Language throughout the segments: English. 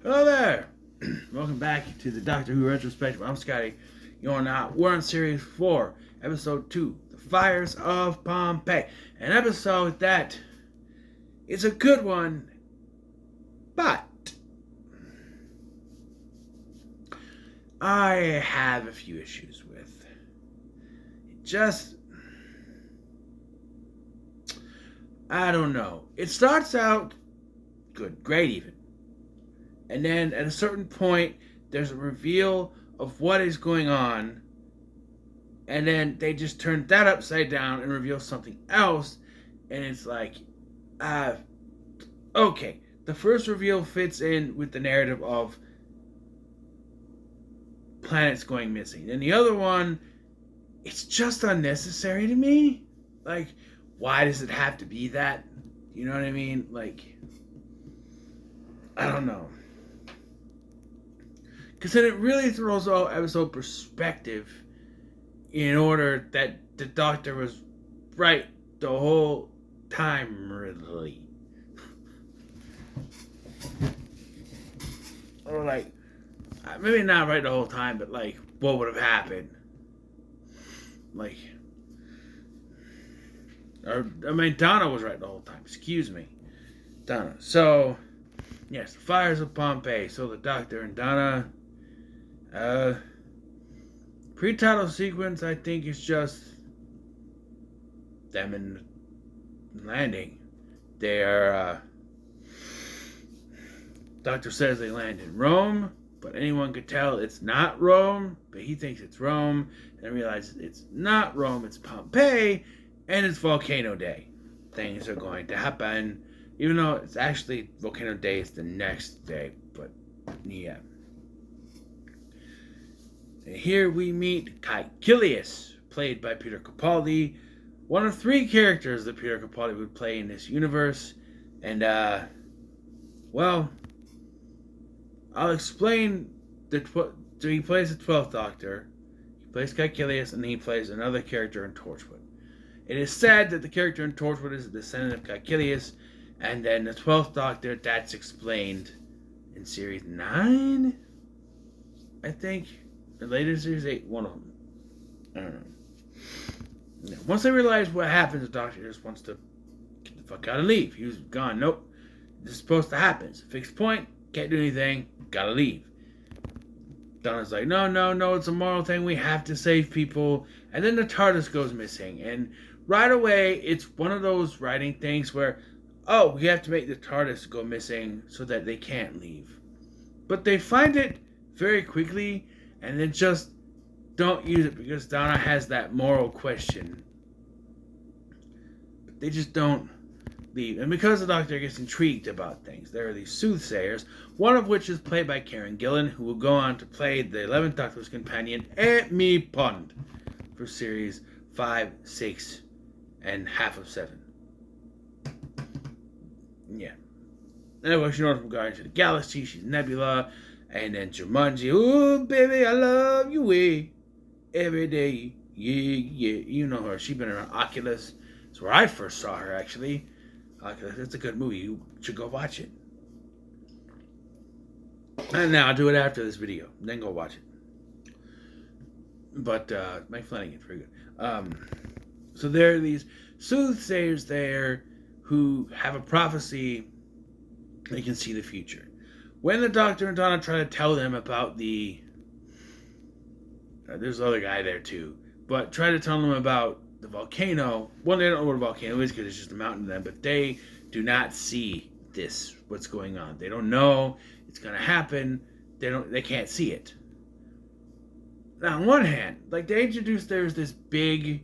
Hello there! Welcome back to the Doctor Who Retrospective. I'm Scotty. We're on Series 4, Episode 2, The Fires of Pompeii. An episode that is a good one, but I have a few issues with. I don't know. It starts out good, great even. And then at a certain point, there's a reveal of what is going on. And then they just turn that upside down and reveal something else. And it's like, okay. The first reveal fits in with the narrative of planets going missing. And the other one, it's just unnecessary to me. Like, why does it have to be that? You know what I mean? Like, I don't know. Because then it really throws all episode perspective in order that the Doctor was right the whole time, really. Or like, maybe not right the whole time, but like, what would have happened? Like, Donna was right the whole time. Excuse me. Donna. So, yes, the fires of Pompeii. So the Doctor and Donna... pre-title sequence, I think, is just them in landing. They are, Doctor says they land in Rome, but anyone could tell it's not Rome, but he thinks it's Rome, and realizes it's not Rome, it's Pompeii, and it's Volcano Day. Things are going to happen, even though it's actually Volcano Day is the next day, but yeah. And here we meet Caecilius, played by Peter Capaldi, one of 3 characters that Peter Capaldi would play in this universe. And, well, I'll explain. So he plays the 12th Doctor, he plays Caecilius, and he plays another character in Torchwood. It is said that the character in Torchwood is a descendant of Caecilius, and then the 12th Doctor, that's explained in Series 9, I think. Or later Series 8, one of them. I don't know. Yeah. Once they realize what happens, the Doctor just wants to get the fuck out and leave. He was gone. Nope. This is supposed to happen. It's a fixed point. Can't do anything. Gotta leave. Donna's like, no, it's a moral thing. We have to save people. And then the TARDIS goes missing. And right away, it's one of those writing things where, we have to make the TARDIS go missing so that they can't leave. But they find it very quickly, and then just don't use it because Donna has that moral question. But they just don't leave. And because the Doctor gets intrigued about things, there are these soothsayers, one of which is played by Karen Gillan, who will go on to play the 11th Doctor's companion, Amy Pond, for Series 5, 6, and half of 7. Yeah. Anyway, she knows from Guardians of the Galaxy, she's Nebula. And then Jumanji, oh baby, I love you every day, yeah. You know her. She's been around Oculus. That's where I first saw her, actually. Oculus, it's a good movie. You should go watch it. And now I'll do it after this video. Then go watch it. But Mike Flanagan, very good. So there are these soothsayers there who have a prophecy. They can see the future. When the Doctor and Donna try to tell them about there's another guy there too, but try to tell them about the volcano. Well, they don't know what a volcano is because it's just a mountain to them, but they do not see what's going on. They don't know it's going to happen. They can't see it. Now, on one hand, like they introduced, there's this big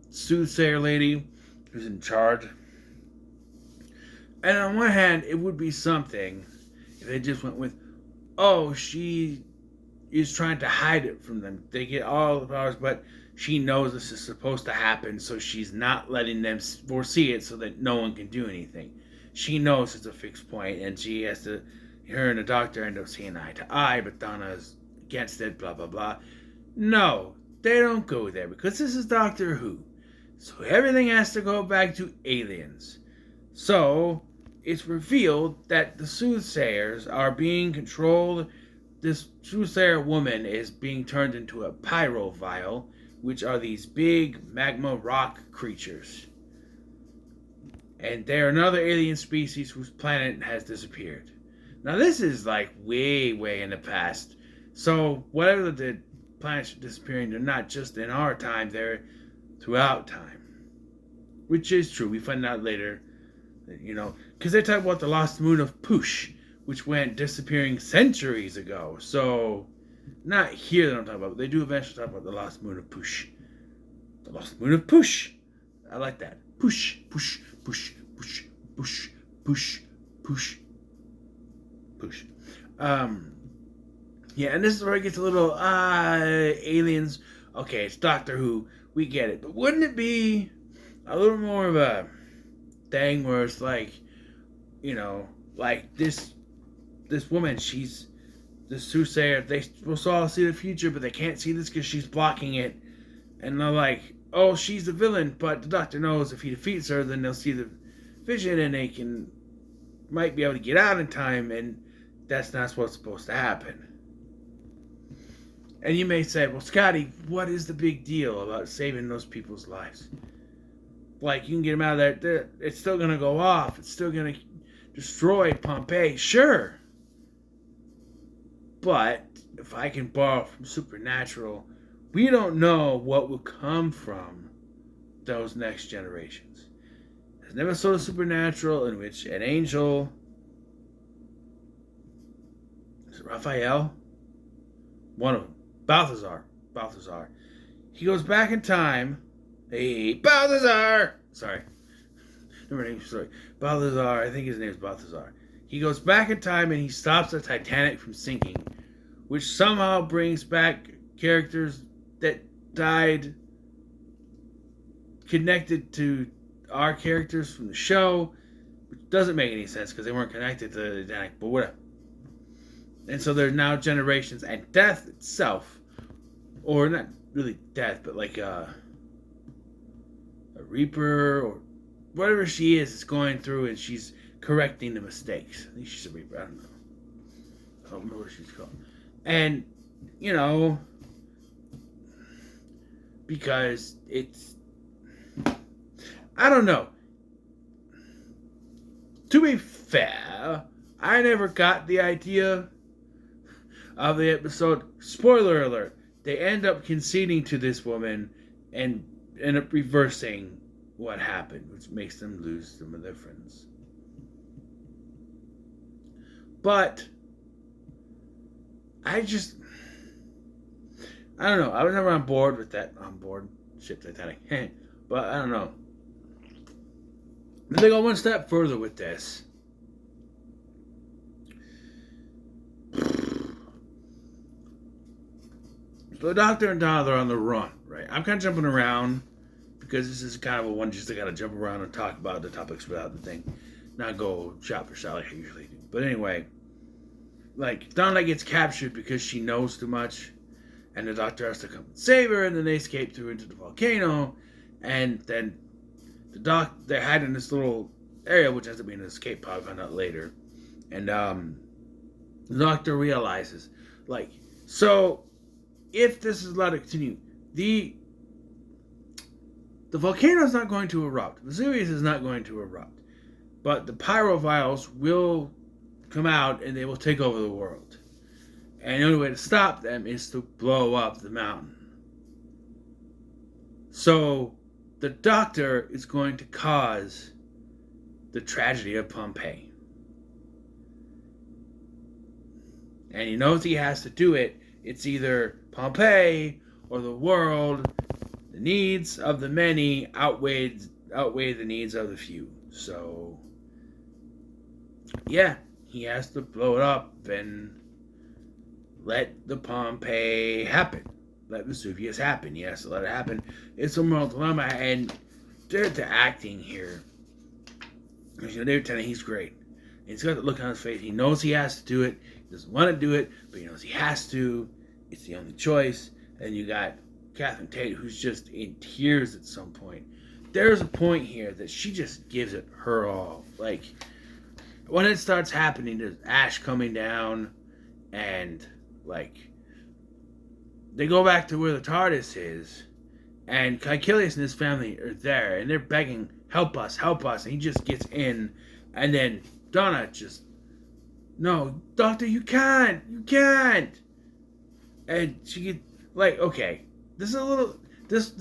soothsayer lady who's in charge. And on one hand, it would be something if they just went with, she is trying to hide it from them. They get all the powers, but she knows this is supposed to happen, so she's not letting them foresee it so that no one can do anything. She knows it's a fixed point, and her and the Doctor end up seeing eye to eye, but Donna's against it, blah, blah, blah. No, they don't go there, because this is Doctor Who. So everything has to go back to aliens. So it's revealed that the soothsayers are being controlled. This soothsayer woman is being turned into a pyrovile, which are these big magma rock creatures. And they're another alien species whose planet has disappeared. Now this is like way, way in the past. So whatever the planets are disappearing, they're not just in our time, they're throughout time. Which is true. We find out later, because they talk about the lost moon of Push, which went disappearing centuries ago. So, not here that I'm talking about, but they do eventually talk about the lost moon of Push. The lost moon of Push. I like that. Push, push, push, push, push, push, push, push. Yeah, and this is where it gets a little, aliens. Okay, it's Doctor Who. We get it. But wouldn't it be a little more of a thing where it's like, like this woman, she's the soothsayer. They supposed to all see the future, but they can't see this because she's blocking it. And they're like, oh, she's the villain, but the Doctor knows if he defeats her, then they'll see the vision and they might be able to get out in time, and that's not what's supposed to happen. And you may say, well, Scotty, what is the big deal about saving those people's lives? Like, you can get them out of there, it's still going to go off. It's still going to destroy Pompeii. Sure. But if I can borrow from Supernatural, we don't know what will come from those next generations. There's an episode of Supernatural in which an angel, is it Raphael? One of them. Balthazar. He goes back in time. Hey, Balthazar! Sorry. Balthazar, I think his name is Balthazar. He goes back in time and he stops the Titanic from sinking, which somehow brings back characters that died connected to our characters from the show, which doesn't make any sense because they weren't connected to the Titanic, but whatever. And so there's now generations, and death itself, or not really death, but like a Reaper or whatever she is going through, and she's correcting the mistakes. I think she's a Reaper. I don't know. I don't remember what she's called. And, because it's, I don't know. To be fair, I never got the idea of the episode. Spoiler alert. They end up conceding to this woman and end up reversing what happened, which makes them lose some of their friends. But I don't know. I was never on board with that. Ship Titanic. But I don't know. They go one step further with this. So the Doctor and Donald are on the run, right? I'm kind of jumping around because this is kind of a one just to kind of jump around and talk about the topics without the thing. Not go shot for shot like I usually do. But anyway, like, Donald gets captured because she knows too much, and the Doctor has to come and save her, and then they escape through into the volcano, and then they're hiding in this little area, which ends up being an escape pod, I found out later. And the Doctor realizes, like, so if this is allowed to continue, the volcano is not going to erupt. Vesuvius is not going to erupt. But the pyroviles will come out and they will take over the world. And the only way to stop them is to blow up the mountain. So the Doctor is going to cause the tragedy of Pompeii. And he knows he has to do it. It's either Pompeii or the world. The needs of the many outweigh the needs of the few. So, yeah, he has to blow it up and let the Pompeii happen. Let Vesuvius happen. He has to let it happen. It's a moral dilemma, and the acting here. David Tennant, he's great. He's got the look on his face. He knows he has to do it. He doesn't want to do it, but he knows he has to. It's the only choice. And you got Catherine Tate, who's just in tears at some point. There's a point here that she just gives it her all. Like, when it starts happening, there's ash coming down, and like they go back to where the TARDIS is, and Caecilius and his family are there, and they're begging, help us, help us. And he just gets in, and then Donna just, no, Doctor, you can't. And she get, like, okay, this is a little, this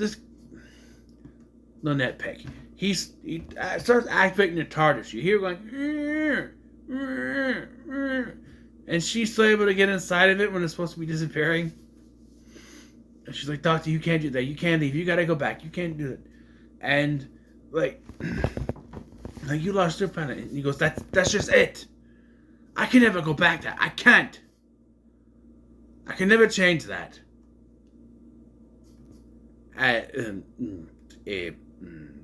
little nitpick. He starts activating the TARDIS. You hear going, and she's still able to get inside of it when it's supposed to be disappearing. And she's like, Doctor, you can't do that. You can't leave. You gotta go back. You can't do it. And like you lost your planet. And he goes, that's just it. I can never go back there. I can't. I can never change that.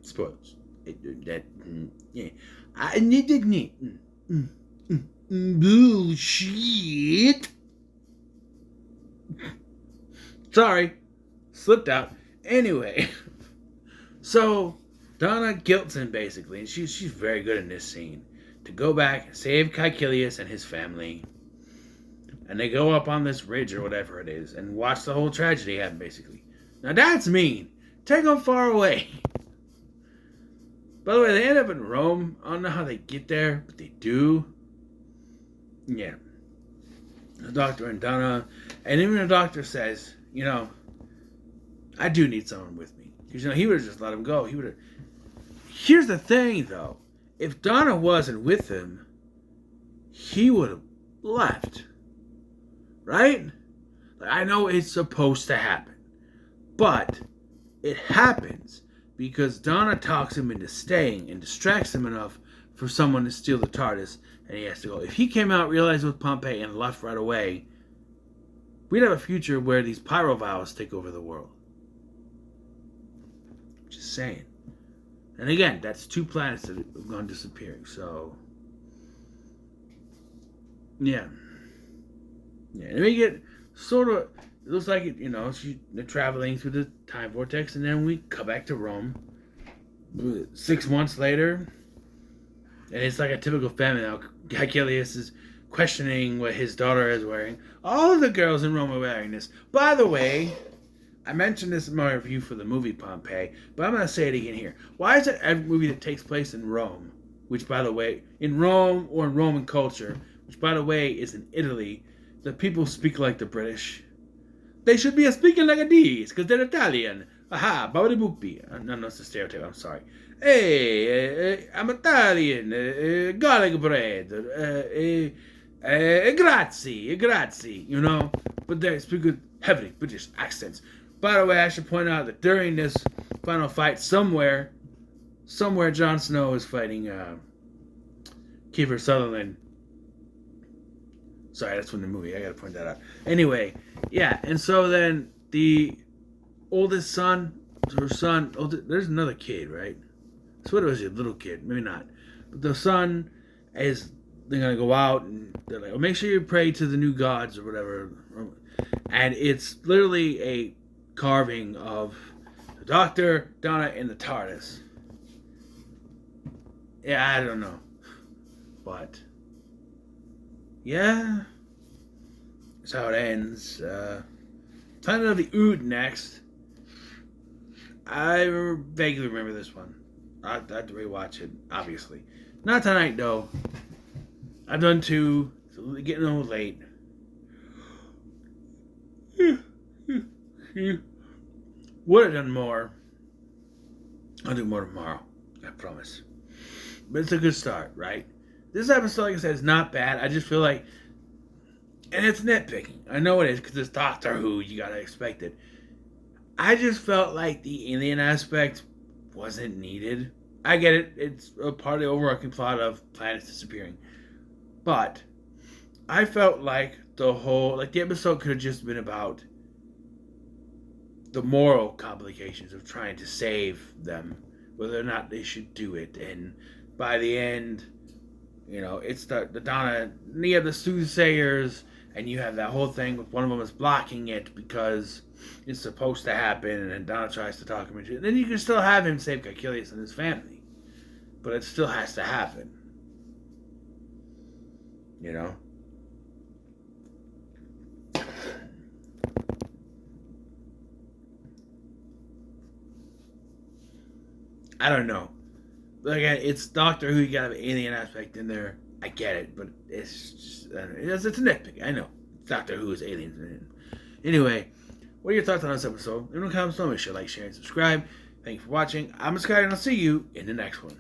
Spoilers. Yeah. I need bullshit. Sorry, slipped out. Anyway, so Donna guilts him basically, and she's very good in this scene to go back, save Caecilius and his family, and they go up on this ridge or whatever it is and watch the whole tragedy happen. Basically, now that's mean. Take them far away. By the way, they end up in Rome. I don't know how they get there, but they do. Yeah, the Doctor and Donna, and even the Doctor says, you know, I do need someone with me. Because, you know, he would have just let him go. He would have. Here's the thing, though. If Donna wasn't with him, he would have left. Right? Like, I know it's supposed to happen. But it happens because Donna talks him into staying and distracts him enough for someone to steal the TARDIS, and he has to go. If he came out, realized it was Pompeii, and left right away, we'd have a future where these pyroviles take over the world. Just saying. And again, that's 2 planets that have gone disappearing, so... Yeah. Yeah, and we get sort of... It looks like, it, you know, they're traveling through the time vortex, and then we come back to Rome 6 months later, and it's like a typical family now. Caecilius is questioning what his daughter is wearing. All of the girls in Rome are wearing this. By the way, I mentioned this in my review for the movie Pompeii, but I'm going to say it again here. Why is it every movie that takes place in Rome, which, by the way, in Rome or in Roman culture, which, by the way, is in Italy, the people speak like the British? They should be speaking like a these, because they're Italian. Aha, babadi boopy. No, it's a stereotype, I'm sorry. Hey, I'm Italian. Garlic bread. Grazie, you know? But they speak with heavy British accents. By the way, I should point out that during this final fight, somewhere Jon Snow is fighting Kiefer Sutherland. Sorry, that's from the movie. I gotta point that out. Anyway, yeah, and so then the oldest son, there's another kid, right? I swear it was a little kid, maybe not. But the son is, they're gonna go out and they're like, oh, make sure you pray to the new gods or whatever. And it's literally a carving of the Doctor, Donna, and the TARDIS. Yeah, I don't know. But yeah, that's how it ends. Planet of the Ood next. I vaguely remember this one. I have to rewatch it, obviously. Not tonight, though. I've done 2. It's getting a little late. Would have done more. I'll do more tomorrow. I promise. But it's a good start, right? This episode, like I said, is not bad. I just feel like... And it's nitpicking. I know it is, because it's Doctor Who. You gotta expect it. I just felt like the alien aspect wasn't needed. I get it. It's a part of the overarching plot of planets disappearing. But I felt like the episode could have just been about the moral complications of trying to save them, whether or not they should do it. And by the end, you know, it's the Donna, you have the soothsayers, and you have that whole thing with one of them is blocking it because it's supposed to happen, and then Donna tries to talk him into it. And then you can still have him save Caecilius and his family, but it still has to happen. You know? I don't know. Again, it's Doctor Who. You got an alien aspect in there. I get it, but it's just, it's a nitpick. I know. Doctor Who is aliens. Anyway, what are your thoughts on this episode? In the comments below, make sure to like, share, and subscribe. Thank you for watching. I'm Sky, and I'll see you in the next one.